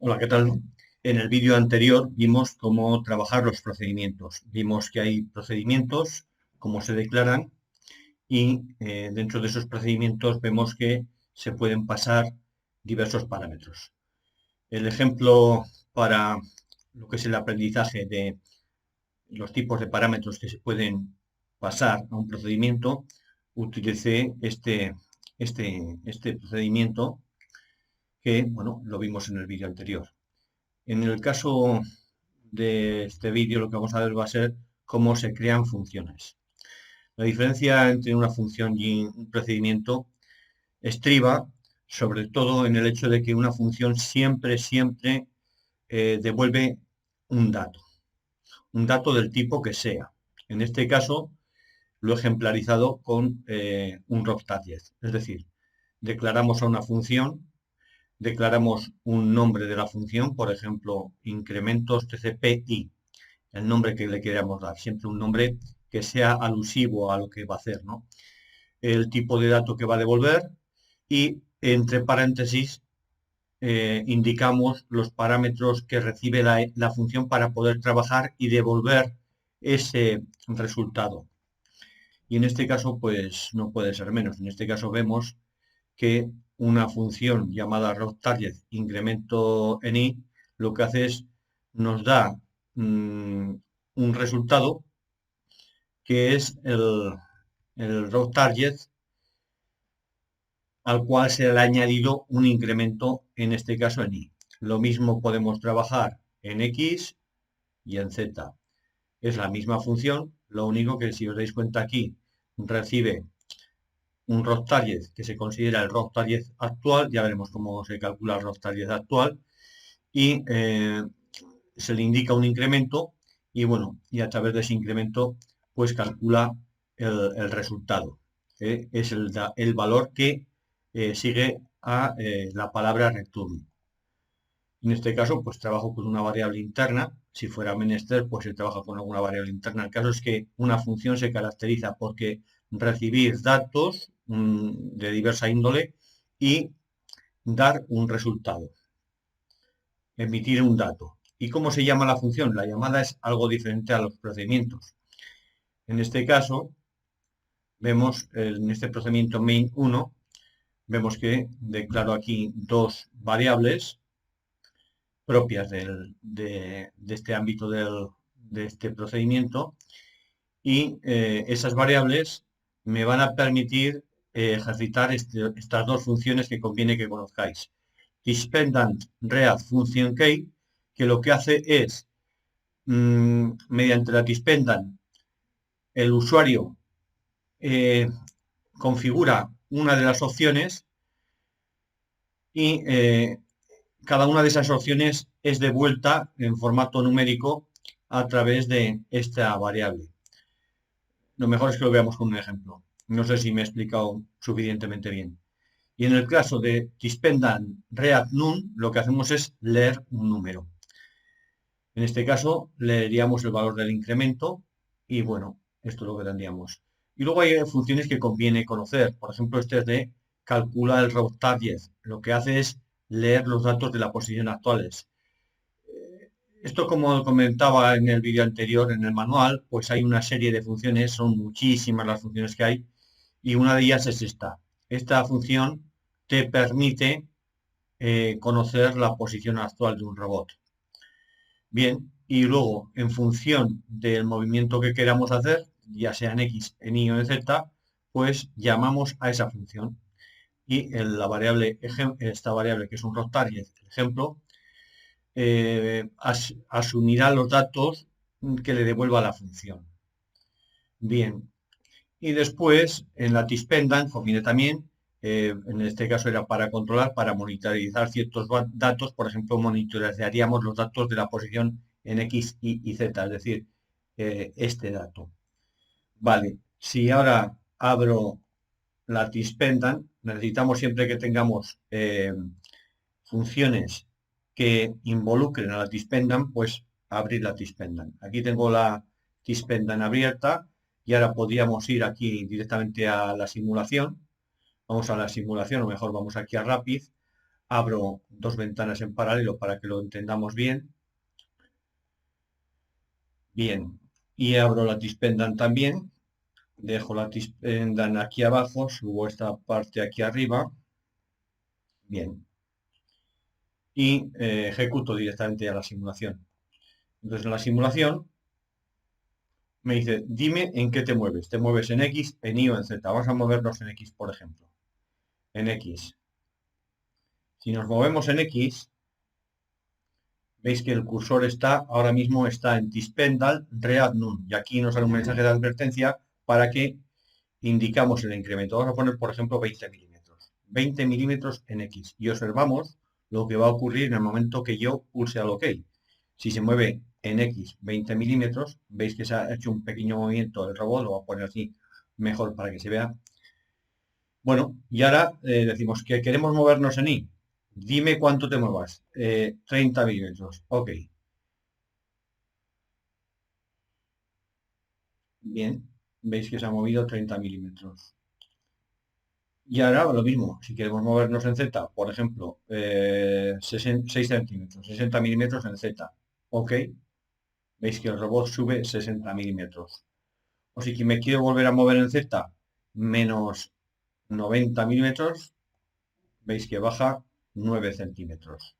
Hola, ¿qué tal? En el vídeo anterior vimos cómo trabajar los procedimientos. Vimos que hay procedimientos, cómo se declaran y dentro de esos procedimientos vemos que se pueden pasar diversos parámetros. El ejemplo para lo que es el aprendizaje de los tipos de parámetros que se pueden pasar a un procedimiento, utilicé este procedimiento que, bueno, lo vimos en el vídeo anterior. En el caso de este vídeo lo que vamos a ver va a ser cómo se crean funciones. La diferencia entre una función y un procedimiento estriba sobre todo en el hecho de que una función siempre devuelve un dato del tipo que sea. En este caso lo he ejemplarizado con un row target, es decir, declaramos a una función. Declaramos un nombre de la función, por ejemplo, incrementos tcp-i, el nombre que le queramos dar, siempre un nombre que sea alusivo a lo que va a hacer, ¿no? El tipo de dato que va a devolver y entre paréntesis indicamos los parámetros que recibe la función para poder trabajar y devolver ese resultado. Y en este caso, pues no puede ser menos. En este caso vemos que una función llamada RowTarget incremento en i lo que hace es nos da un resultado que es el RowTarget al cual se le ha añadido un incremento, en este caso en i. Lo mismo podemos trabajar en x y en z. Es la misma función, lo único que si os dais cuenta aquí recibe un row target que se considera el row target actual, ya veremos cómo se calcula el row target actual, y se le indica un incremento y bueno, y a través de ese incremento pues calcula el resultado. Es el valor que sigue a la palabra return. En este caso, pues trabajo con una variable interna. Si fuera menester, pues se trabaja con alguna variable interna. El caso es que una función se caracteriza porque recibir datos de diversa índole y dar un resultado, emitir un dato. ¿Y cómo se llama la función? La llamada es algo diferente a los procedimientos. En este caso, vemos en este procedimiento main 1, vemos que declaro aquí dos variables propias de este ámbito de este procedimiento y esas variables me van a permitir ejercitar estas dos funciones que conviene que conozcáis. Tispendant read function key, que lo que hace es, mediante la tispendant, el usuario configura una de las opciones y cada una de esas opciones es devuelta en formato numérico a través de esta variable. Lo mejor es que lo veamos con un ejemplo. No sé si me he explicado suficientemente bien. Y en el caso de tispendant read num, lo que hacemos es leer un número. En este caso, leeríamos el valor del incremento y bueno, esto es lo que tendríamos. Y luego hay funciones que conviene conocer. Por ejemplo, este es de calcula el row target. Lo que hace es leer los datos de la posición actuales. Esto, como comentaba en el vídeo anterior, en el manual, pues hay una serie de funciones, son muchísimas las funciones que hay, y una de ellas es esta. Esta función te permite conocer la posición actual de un robot. Bien, y luego, en función del movimiento que queramos hacer, ya sea en X, en Y o en Z, pues llamamos a esa función. Y la variable, esta variable que es un row target, ejemplo, asumirá los datos que le devuelva la función. Bien, y después en la tispendant conviene también, en este caso era para controlar, para monitorizar ciertos datos, por ejemplo, monitorizaríamos los datos de la posición en X, Y Z, es decir, este dato. Vale, si ahora abro la tispendant, necesitamos siempre que tengamos funciones que involucren a la tispendant, pues abrir la tispendant. Aquí tengo la tispendant abierta y ahora podríamos ir aquí directamente a la simulación. Vamos a la simulación, o mejor vamos aquí a Rapid, abro dos ventanas en paralelo para que lo entendamos bien. Bien, y abro la Tispendant también. Dejo la Tispendant aquí abajo, subo esta parte aquí arriba. Bien. Y ejecuto directamente a la simulación. Entonces en la simulación me dice, dime en qué te mueves. ¿Te mueves en X, en Y o en Z? Vamos a movernos en X, por ejemplo. En X. Si nos movemos en X, veis que el cursor ahora mismo está en Tispendal Read None. Y aquí nos sale un mensaje de advertencia para que indicamos el incremento. Vamos a poner, por ejemplo, 20 milímetros. 20 milímetros en X. Y observamos lo que va a ocurrir en el momento que yo pulse al OK. Si se mueve en X 20 milímetros, veis que se ha hecho un pequeño movimiento del robot. Lo voy a poner así mejor para que se vea. Bueno, y ahora decimos que queremos movernos en Y. Dime cuánto te muevas. 30 milímetros. OK. Bien. Veis que se ha movido 30 milímetros. Y ahora lo mismo, si queremos movernos en Z, por ejemplo, 6 centímetros, 60 milímetros en Z. OK. Veis que el robot sube 60 milímetros. O si me quiero volver a mover en Z, menos 90 milímetros, veis que baja 9 centímetros.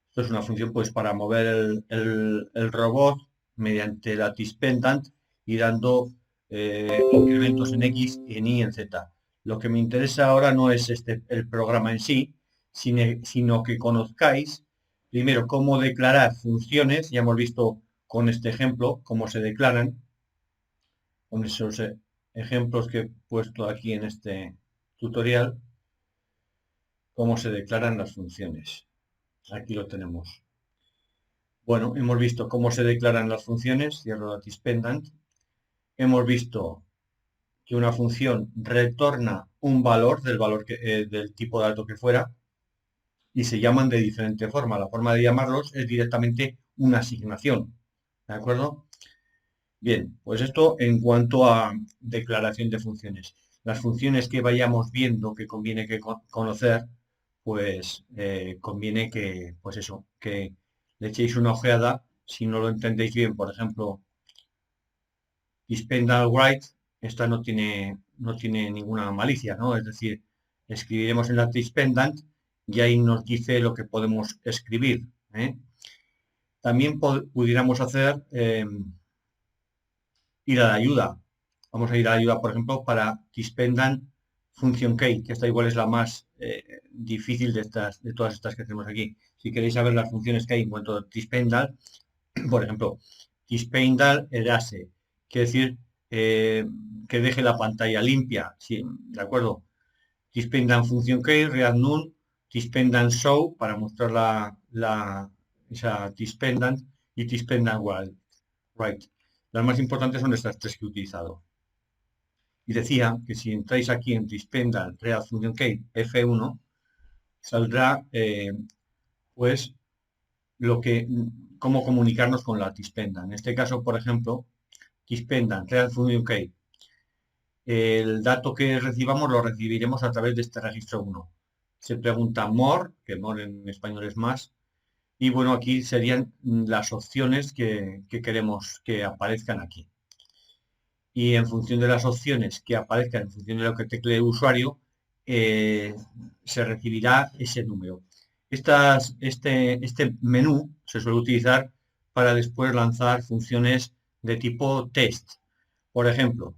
Esto es una función pues para mover el robot mediante la Tispendant y dando incrementos en X, en Y, en Z. Lo que me interesa ahora no es el programa en sí, sino que conozcáis primero cómo declarar funciones. Ya hemos visto con este ejemplo cómo se declaran, con esos ejemplos que he puesto aquí en este tutorial, cómo se declaran las funciones. Aquí lo tenemos. Bueno, hemos visto cómo se declaran las funciones, cierro la Tispendant. Hemos visto que una función retorna un valor del tipo de dato que fuera y se llaman de diferente forma. La forma de llamarlos es directamente una asignación. ¿De acuerdo? Bien, pues esto en cuanto a declaración de funciones. Las funciones que vayamos viendo que conviene que conocer, pues conviene que, pues eso, que le echéis una ojeada. Si no lo entendéis bien, por ejemplo, Tispendal Write, esta no tiene ninguna malicia, ¿no? Es decir, escribiremos en la Tispendant y ahí nos dice lo que podemos escribir, ¿eh? También pudiéramos hacer ir a la ayuda. Vamos a ir a la ayuda, por ejemplo, para Tispendant Function Key, que esta igual es la más difícil de todas estas que tenemos aquí. Si queréis saber las funciones que hay en cuanto a Tispendal, por ejemplo, Tispendal Erase, quiere decir que deje la pantalla limpia, sí, ¿de acuerdo? Tispendant Function Key, Read None, Tispendant Show, para mostrar esa Tispendant, y Tispendant Write. Las más importantes son estas tres que he utilizado. Y decía que si entráis aquí en Tispendant Read Function Key F1, saldrá pues cómo comunicarnos con la Tispendant. En este caso, por ejemplo, Tispendant Read Function Key. El dato que recibamos lo recibiremos a través de este registro 1. Se pregunta more, que more en español es más, y bueno, aquí serían las opciones que queremos que aparezcan aquí. Y en función de las opciones que aparezcan, en función de lo que teclee el usuario, se recibirá ese número. Este menú se suele utilizar para después lanzar funciones de tipo test. Por ejemplo,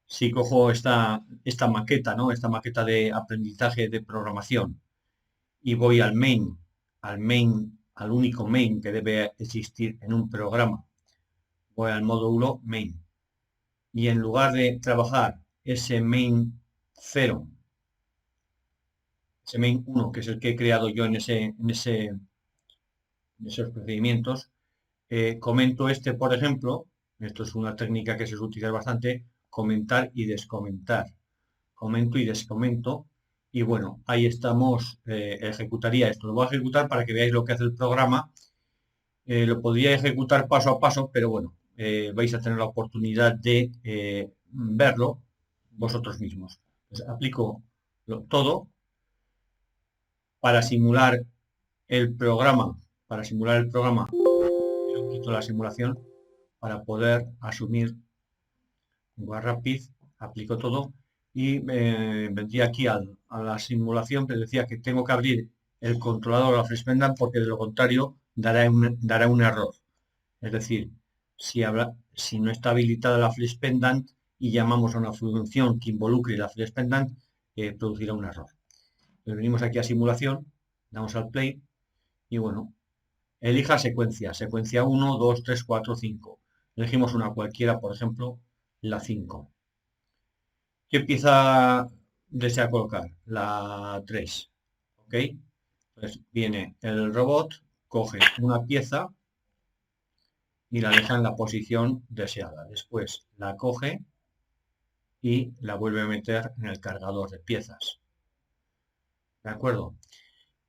si cojo esta maqueta, ¿no? Esta maqueta de aprendizaje de programación y voy al main, al único main que debe existir en un programa, voy al módulo main y en lugar de trabajar ese main 0, ese main 1, que es el que he creado yo en esos procedimientos, comento por ejemplo, esto es una técnica que se suele utilizar bastante, comentar y descomentar. Comento y descomento, y bueno, ahí estamos, ejecutaría esto. Lo voy a ejecutar para que veáis lo que hace el programa. Lo podría ejecutar paso a paso, pero bueno, vais a tener la oportunidad de verlo vosotros mismos. Pues aplico todo, para simular el programa, yo quito la simulación para poder asumir Rapid, aplico todo y vendría aquí a la simulación que decía que tengo que abrir el controlador a Flash Pendant porque de lo contrario dará un error. Es decir, si no está habilitada la Flash Pendant y llamamos a una función que involucre la Flash Pendant, producirá un error. Entonces venimos aquí a simulación, damos al play y bueno, elija secuencia 1, 2, 3, 4, 5. Elegimos una cualquiera, por ejemplo, la 5. ¿Qué pieza desea colocar? La 3. ¿Ok? Entonces viene el robot, coge una pieza y la deja en la posición deseada. Después la coge y la vuelve a meter en el cargador de piezas. ¿De acuerdo?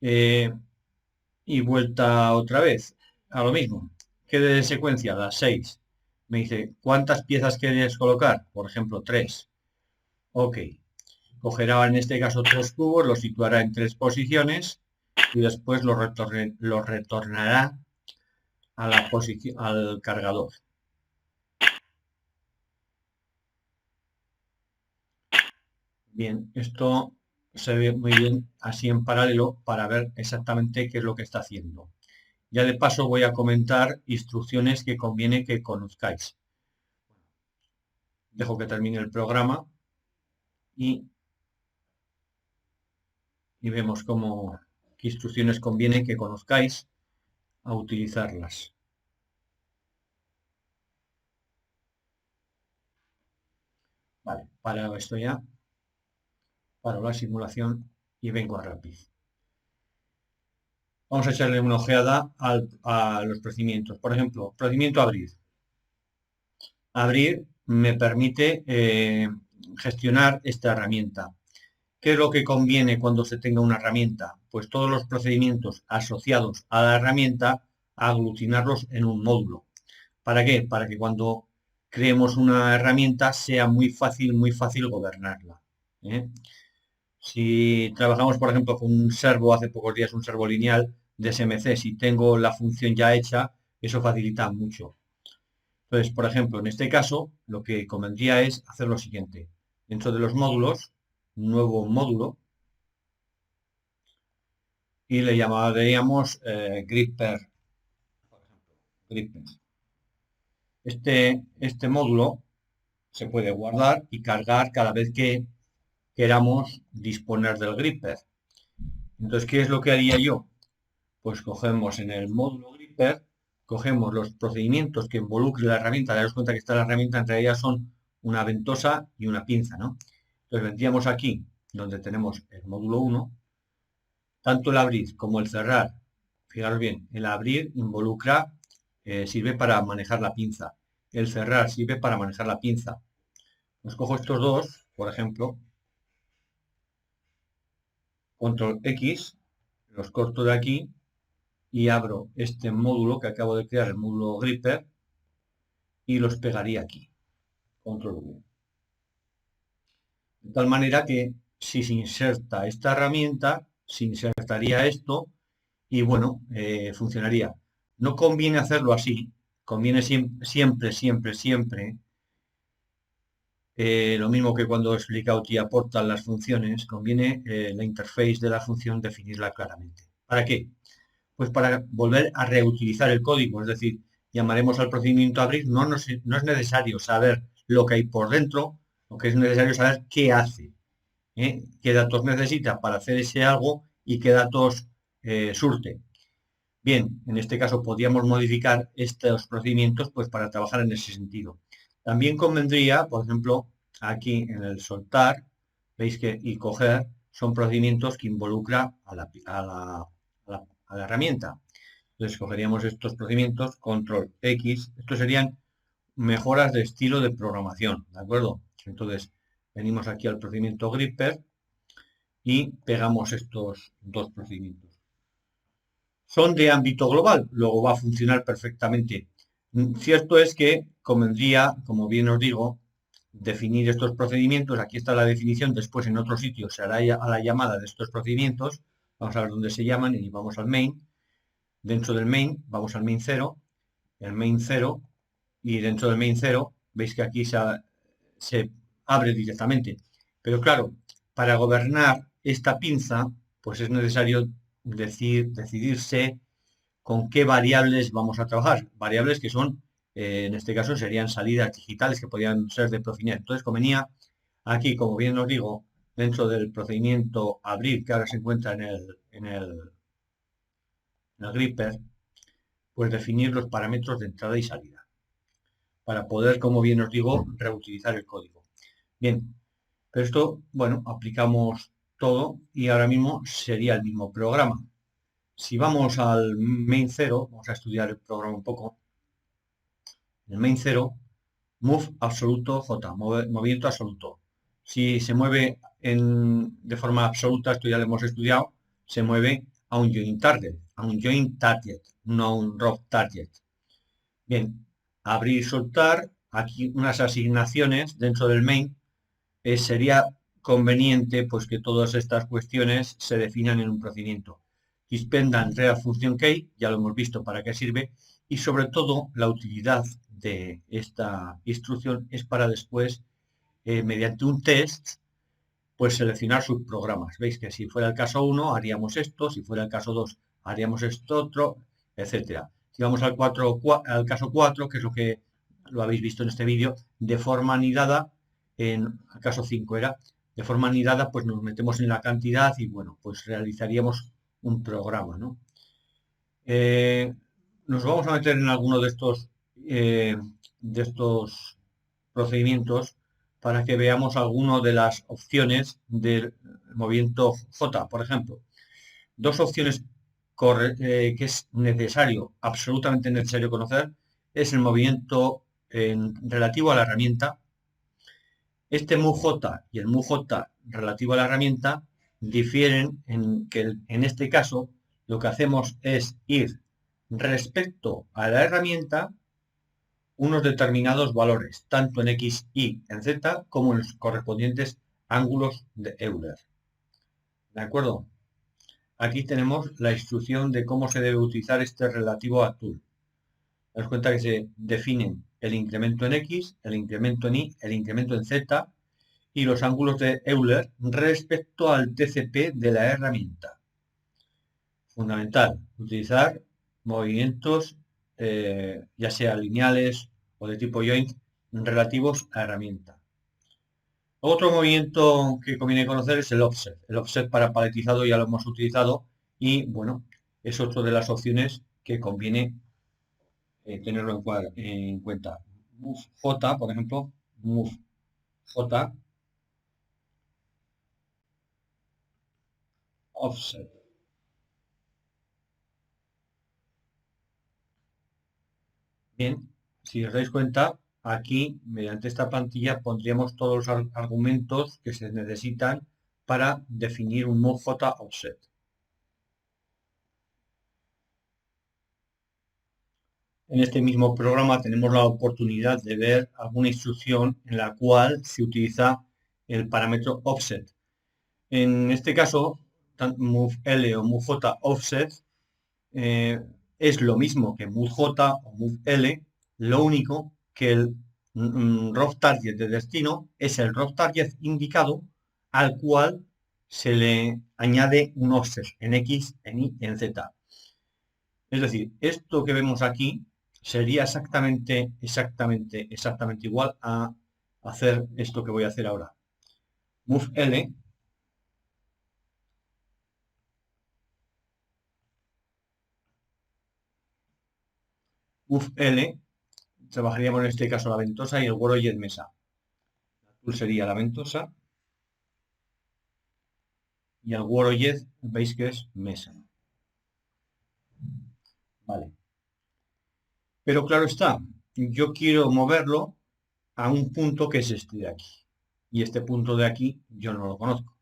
Y vuelta otra vez a lo mismo. ¿Qué de secuencia? Las 6. Me dice, ¿cuántas piezas quieres colocar? Por ejemplo, 3. Ok. Cogerá en este caso 3 cubos, los situará en 3 posiciones y después los retornará a la posición, al cargador. Bien, esto se ve muy bien así en paralelo para ver exactamente qué es lo que está haciendo. Ya de paso voy a comentar instrucciones que conviene que conozcáis. Dejo que termine el programa y vemos qué instrucciones conviene que conozcáis a utilizarlas. Vale, para esto ya, paro la simulación y vengo a Rapid. Vamos a echarle una ojeada a los procedimientos. Por ejemplo, procedimiento abrir. Abrir me permite gestionar esta herramienta. ¿Qué es lo que conviene cuando se tenga una herramienta? Pues todos los procedimientos asociados a la herramienta, aglutinarlos en un módulo. ¿Para qué? Para que cuando creemos una herramienta sea muy fácil gobernarla. ¿Eh? Si trabajamos, por ejemplo, con un servo, hace pocos días un servo lineal de SMC, si tengo la función ya hecha, eso facilita mucho. Entonces, por ejemplo, en este caso, lo que convendría es hacer lo siguiente. Dentro de los módulos, nuevo módulo, y le llamaríamos Gripper, por ejemplo, Gripper. Este módulo se puede guardar y cargar cada vez que queramos disponer del Gripper. Entonces, ¿qué es lo que haría yo? Pues cogemos en el módulo Gripper, cogemos los procedimientos que involucre la herramienta, daros cuenta que esta la herramienta entre ellas son una ventosa y una pinza, ¿no? Entonces vendríamos aquí, donde tenemos el módulo 1, tanto el abrir como el cerrar, fijaros bien, el abrir involucra, sirve para manejar la pinza, el cerrar sirve para manejar la pinza. Pues cojo estos dos, por ejemplo, control X, los corto de aquí y abro este módulo que acabo de crear, el módulo Gripper, y los pegaría aquí, control V. De tal manera que si se inserta esta herramienta, se insertaría esto y bueno, funcionaría. No conviene hacerlo así, conviene siempre, lo mismo que cuando he explicado que aportan las funciones, conviene la interface de la función definirla claramente. ¿Para qué? Pues para volver a reutilizar el código, es decir, llamaremos al procedimiento abrir, no es necesario saber lo que hay por dentro, lo que es necesario saber qué hace, qué datos necesita para hacer ese algo y qué datos surte. Bien, en este caso podríamos modificar estos procedimientos pues para trabajar en ese sentido. También convendría, por ejemplo, aquí en el soltar, veis que y coger son procedimientos que involucra a la herramienta. Entonces cogeríamos estos procedimientos, control X, estos serían mejoras de estilo de programación, ¿de acuerdo? Entonces venimos aquí al procedimiento Gripper y pegamos estos dos procedimientos. Son de ámbito global, luego va a funcionar perfectamente. Cierto es que convendría, como bien os digo, definir estos procedimientos. Aquí está la definición, después en otro sitio se hará a la llamada de estos procedimientos, Vamos a ver dónde se llaman y vamos al main. Dentro del main, vamos al main 0, el main 0, y dentro del main 0, veis que aquí se abre directamente. Pero claro, para gobernar esta pinza, pues es necesario decidirse con qué variables vamos a trabajar. Variables que son, en este caso, serían salidas digitales que podrían ser de Profinet. Entonces, convenía aquí, como bien os digo, dentro del procedimiento abrir, que ahora se encuentra en el gripper, pues definir los parámetros de entrada y salida para poder, como bien os digo, reutilizar el código. Bien, pero esto, bueno, aplicamos todo y ahora mismo sería el mismo programa. Si vamos al main 0, vamos a estudiar el programa un poco. En el main 0, move absoluto J, movimiento absoluto. Si se mueve de forma absoluta, esto ya lo hemos estudiado, se mueve a un join target, no a un rough target. Bien, abrir y soltar, aquí unas asignaciones dentro del main, sería conveniente pues que todas estas cuestiones se definan en un procedimiento. Suspendan real function key, ya lo hemos visto para qué sirve, y sobre todo la utilidad de esta instrucción es para después, mediante un test, pues seleccionar sus programas. Veis que si fuera el caso 1 haríamos esto, si fuera el caso 2 haríamos esto otro, etcétera. Si vamos al caso 4, que es lo que lo habéis visto en este vídeo, de forma anidada, en el caso 5 era, de forma anidada, pues nos metemos en la cantidad y bueno, pues realizaríamos un programa, ¿no? Nos vamos a meter en alguno de estos procedimientos para que veamos algunas de las opciones del movimiento J, por ejemplo. Dos opciones que es necesario, absolutamente necesario conocer, es el movimiento relativo a la herramienta. Este MUJ y el MUJ relativo a la herramienta difieren en que en este caso lo que hacemos es ir respecto a la herramienta unos determinados valores, tanto en X, Y, en Z, como en los correspondientes ángulos de Euler. ¿De acuerdo? Aquí tenemos la instrucción de cómo se debe utilizar este relativo a tool. Nos cuenta que se definen el incremento en X, el incremento en Y, el incremento en Z y los ángulos de Euler respecto al TCP de la herramienta. Fundamental, utilizar movimientos ya sea lineales o de tipo joint relativos a herramienta. Otro movimiento que conviene conocer es el offset. El offset para paletizado ya lo hemos utilizado y bueno, es otra de las opciones que conviene tenerlo en cuenta. Move J, por ejemplo, move J, offset. Bien, si os dais cuenta, aquí, mediante esta plantilla, pondríamos todos los argumentos que se necesitan para definir un MoveJ offset. En este mismo programa tenemos la oportunidad de ver alguna instrucción en la cual se utiliza el parámetro offset. En este caso, MoveL o MoveJ offset es lo mismo que MoveJ o MoveL, lo único que el rough target de destino es el rough target indicado al cual se le añade un offset en X, en Y y en Z. Es decir, esto que vemos aquí sería exactamente igual a hacer esto que voy a hacer ahora. MoveL, trabajaríamos en este caso la ventosa y el Word mesa. La tool sería la ventosa y el Word veis que es mesa. Vale. Pero claro está, yo quiero moverlo a un punto que es este de aquí. Y este punto de aquí yo no lo conozco.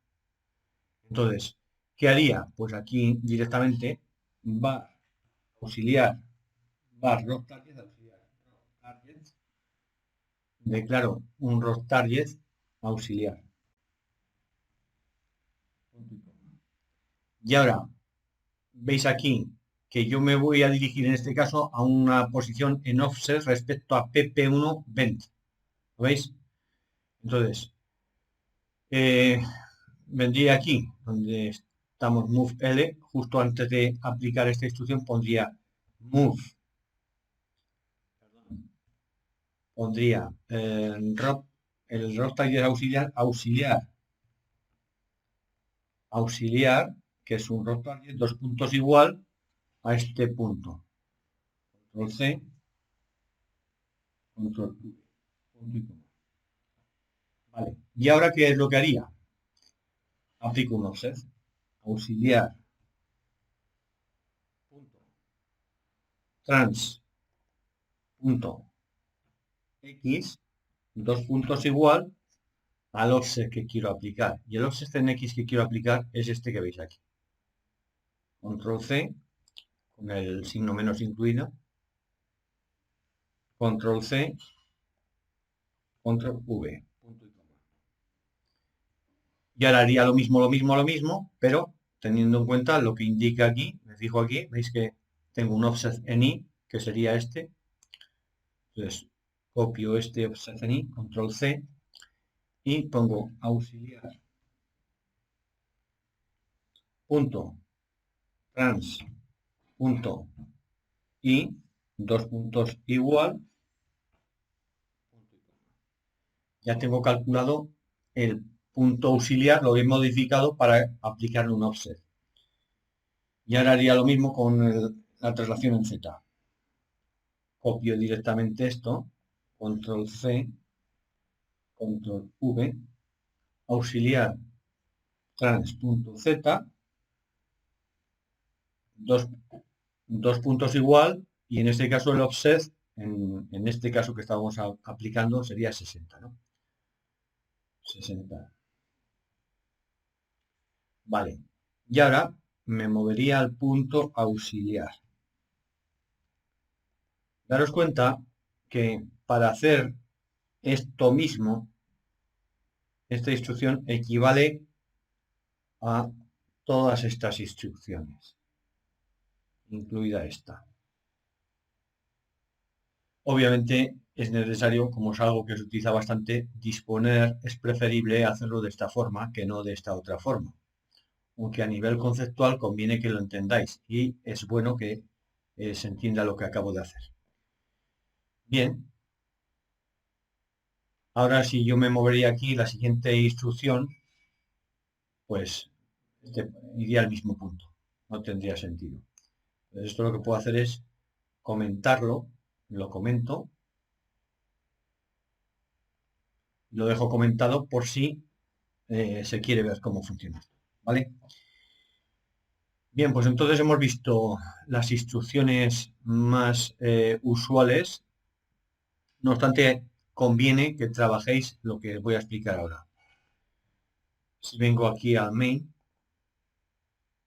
Entonces, ¿qué haría? Pues aquí directamente va auxiliar, va rock target auxiliar. Target, declaro un rock target auxiliar. Y ahora, veis aquí que yo me voy a dirigir en este caso a una posición en offset respecto a PP1 20. ¿Lo veis? Entonces, eh, vendría aquí, donde estamos move L, justo antes de aplicar esta instrucción pondría move, pondría el rock target auxiliar, que es un rock target, dos puntos igual a este punto. Control C, control V, punto y coma. Vale. ¿Y ahora qué es lo que haría? Aplico un offset auxiliar punto trans punto x, dos puntos igual al offset que quiero aplicar. Y el offset en x que quiero aplicar es este que veis aquí. Control C, con el signo menos incluido. Control C, control V. Punto y coma. Y ahora haría lo mismo, pero teniendo en cuenta lo que indica aquí, me fijo aquí, veis que tengo un offset en I, que sería este. Entonces, copio este offset en I, control C, y pongo auxiliar punto trans punto y dos puntos igual. Ya tengo calculado el punto auxiliar, lo he modificado para aplicarle un offset. Y ahora haría lo mismo con la traslación en Z. Copio directamente esto, control C, control V, auxiliar trans.z, dos, dos puntos igual, y en este caso el offset, en este caso que estábamos aplicando, sería 60, ¿no? 60. Vale. Y ahora me movería al punto auxiliar. Daros cuenta que para hacer esto mismo, esta instrucción equivale a todas estas instrucciones, incluida esta. Obviamente es necesario, como es algo que se utiliza bastante, disponer, es preferible hacerlo de esta forma que no de esta otra forma. Aunque a nivel conceptual conviene que lo entendáis y es bueno que se entienda lo que acabo de hacer. Bien, ahora si yo me movería aquí, la siguiente instrucción, pues iría al mismo punto. No tendría sentido. Entonces, esto lo que puedo hacer es comentarlo, lo comento, lo dejo comentado por si se quiere ver cómo funciona. ¿Vale? Bien, pues entonces hemos visto las instrucciones más usuales. No obstante, conviene que trabajéis lo que voy a explicar ahora. Si vengo aquí al main,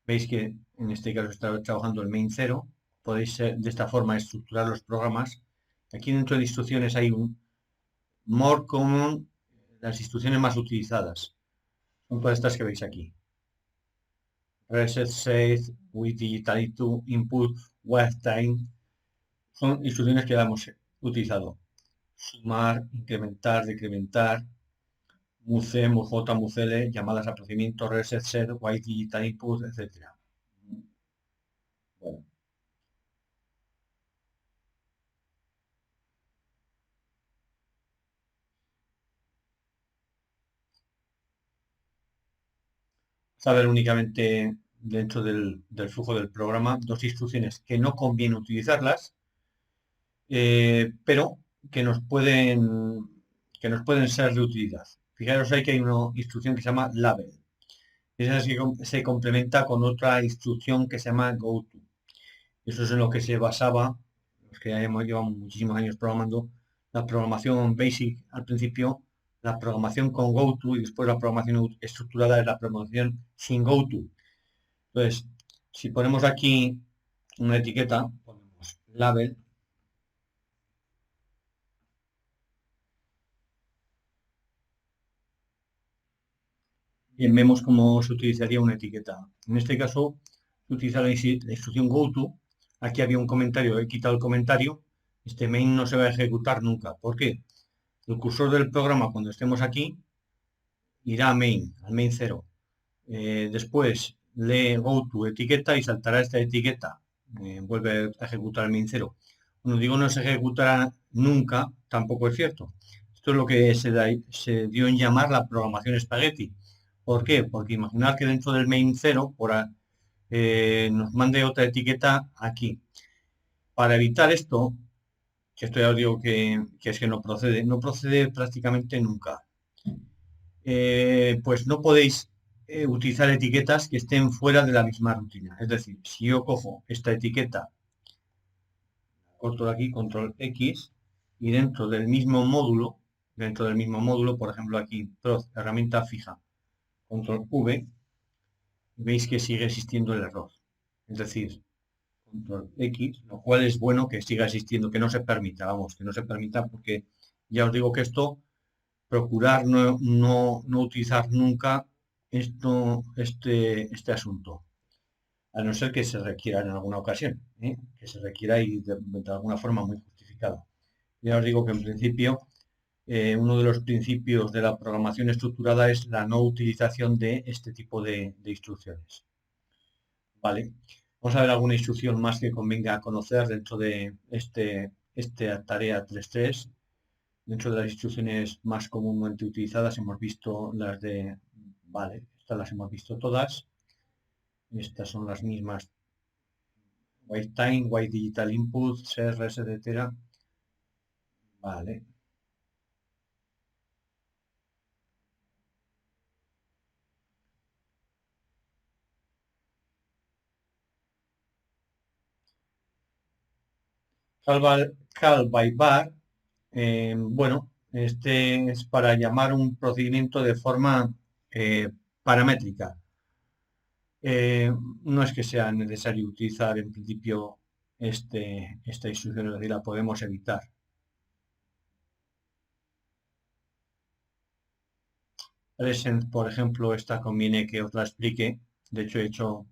veis que en este caso está trabajando el main 0. Podéis de esta forma estructurar los programas. Aquí dentro de instrucciones hay un more common, las instrucciones más utilizadas. Son todas estas que veis aquí. Reset, set, with digitality to input, wait time. Son instrucciones que hemos utilizado. Sumar, incrementar, decrementar, muse, mujota, mucele, llamadas a procedimientos, reset, set, white, digital input, etc. Bueno, saber únicamente dentro del flujo del programa dos instrucciones que no conviene utilizarlas, pero que nos pueden ser de utilidad. Fijaros ahí que hay una instrucción que se llama label. Esa se complementa con otra instrucción que se llama goto. Eso es en lo que se basaba, los que llevamos muchísimos años programando, la programación basic al principio, la programación con goto y después la programación estructurada es la programación sin goto. Entonces, si ponemos aquí una etiqueta, ponemos label, Bien, vemos cómo se utilizaría una etiqueta. En este caso, se utiliza la instrucción goto. Aquí había un comentario, he quitado el comentario. Este main no se va a ejecutar nunca. ¿Por qué? El cursor del programa, cuando estemos aquí, irá a main, al main 0. Después lee goto etiqueta y saltará esta etiqueta. Vuelve a ejecutar el main 0. Cuando digo no se ejecutará nunca, tampoco es cierto. Esto es lo que se dio en llamar la programación espagueti. ¿Por qué? Porque imaginar que dentro del main 0 nos mande otra etiqueta aquí. Para evitar esto, que esto ya os digo que es que no procede prácticamente nunca. Pues no podéis utilizar etiquetas que estén fuera de la misma rutina. Es decir, si yo cojo esta etiqueta, corto de aquí, control X, y dentro del mismo módulo, por ejemplo aquí, proc, herramienta fija, control V, veis que sigue existiendo el error. Es decir, control X, lo cual es bueno que siga existiendo, que no se permita, vamos, que no se permita porque ya os digo que esto, procurar no utilizar nunca este asunto, a no ser que se requiera en alguna ocasión, ¿eh? Que se requiera y de alguna forma muy justificada. Ya os digo que en principio uno de los principios de la programación estructurada es la no utilización de este tipo de instrucciones. Vale. Vamos a ver alguna instrucción más que convenga conocer dentro de esta tarea 3.3. Dentro de las instrucciones más comúnmente utilizadas hemos visto vale, estas las hemos visto todas. Estas son las mismas. Wait time, wait digital input, CRS, etcétera. Vale. Call by bar. Bueno, este es para llamar un procedimiento de forma paramétrica. No es que sea necesario utilizar en principio esta instrucción, es decir, la podemos evitar. Present, por ejemplo, esta conviene que os la explique. De hecho, he hecho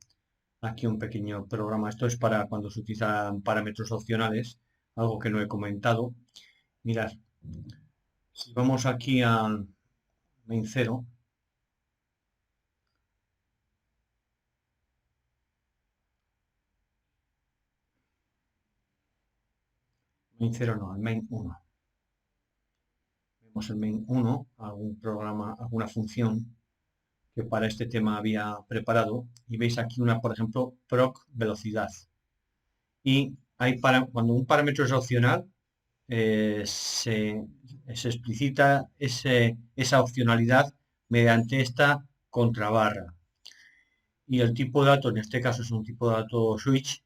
aquí un pequeño programa. Esto es para cuando se utilizan parámetros opcionales, algo que no he comentado. Mirad, si vamos aquí al main 0, main 0 no, al main 1. Vemos el main 1, algún programa, alguna función que para este tema había preparado. Y veis aquí una, por ejemplo, proc velocidad. Y cuando un parámetro es opcional, se explicita esa opcionalidad mediante esta contrabarra. Y el tipo de dato, en este caso es un tipo de dato switch,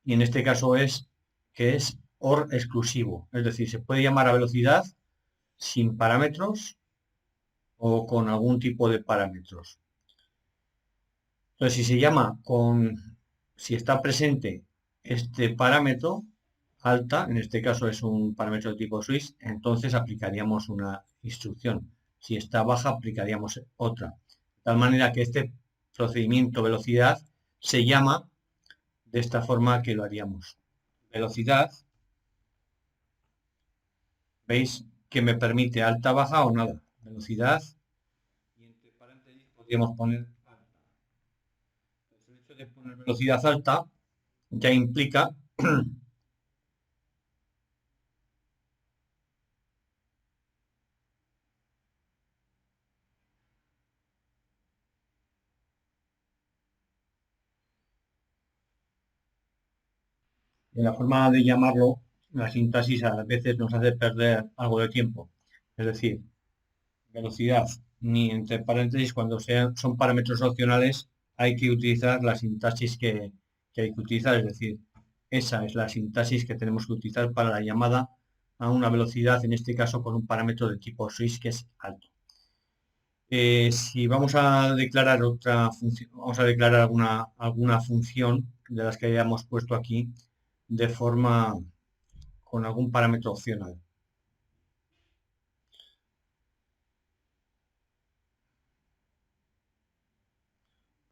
y en este caso es que es OR exclusivo. Es decir, se puede llamar a velocidad sin parámetros o con algún tipo de parámetros. Entonces, si está presente este parámetro, alta, en este caso es un parámetro de tipo switch, entonces aplicaríamos una instrucción. Si está baja, aplicaríamos otra. De tal manera que este procedimiento velocidad se llama de esta forma que lo haríamos. Velocidad, veis que me permite alta, baja o nada. Velocidad, y entre paréntesis podríamos poner alta. El hecho de poner velocidad alta ya implica en la forma de llamarlo, la sintaxis a veces nos hace perder algo de tiempo. Es decir, velocidad, ni entre paréntesis, cuando son parámetros opcionales, hay que utilizar la sintaxis que hay que utilizar. Es decir, esa es la sintaxis que tenemos que utilizar para la llamada a una velocidad, en este caso con un parámetro de tipo switch que es alto. Si vamos a declarar otra función, vamos a declarar alguna función de las que hayamos puesto aquí de forma con algún parámetro opcional.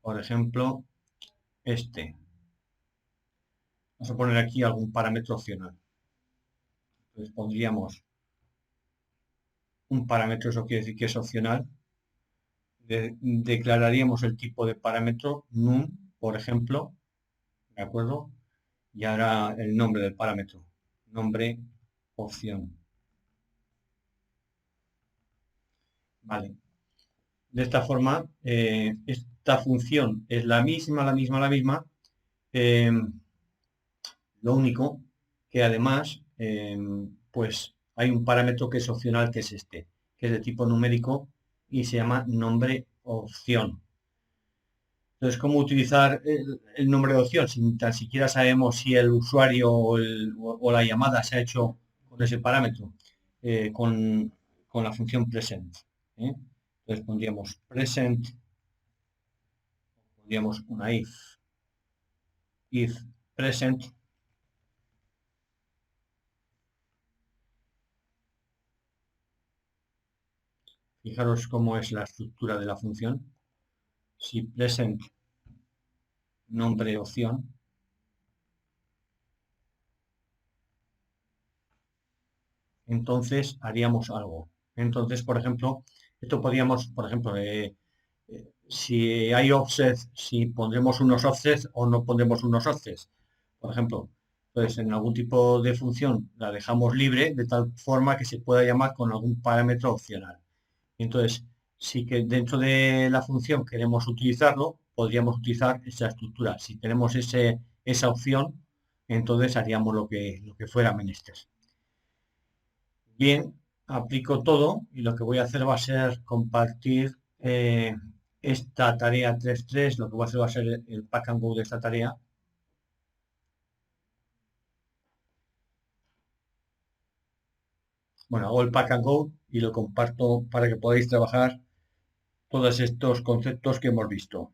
por ejemplo, este. Vamos a poner aquí algún parámetro opcional. Entonces pondríamos un parámetro, eso quiere decir que es opcional. Declararíamos el tipo de parámetro num, por ejemplo, ¿de acuerdo? Y ahora el nombre del parámetro, nombre opción. Vale. De esta forma, esta función es la misma. eh, lo único que además, pues hay un parámetro que es opcional, que es este, que es de tipo numérico y se llama nombre opción. Entonces, ¿cómo utilizar el nombre de opción? Si tan siquiera sabemos si el usuario o la llamada se ha hecho con ese parámetro, con la función present. ¿Eh? Entonces pondríamos present, pondríamos una if present, fijaros cómo es la estructura de la función. Si present nombre opción, entonces haríamos algo. Entonces, por ejemplo, esto podríamos, por ejemplo, si hay offset, si pondremos unos offsets o no pondremos unos offsets. Por ejemplo, pues en algún tipo de función la dejamos libre de tal forma que se pueda llamar con algún parámetro opcional. Entonces, si que dentro de la función queremos utilizarlo, podríamos utilizar esa estructura. Si tenemos esa opción, entonces haríamos lo que fuera menester. Bien, aplico todo y lo que voy a hacer va a ser compartir esta tarea 3.3. Lo que voy a hacer va a ser el pack and go de esta tarea. Bueno, hago el pack and go y lo comparto para que podáis trabajar todos estos conceptos que hemos visto.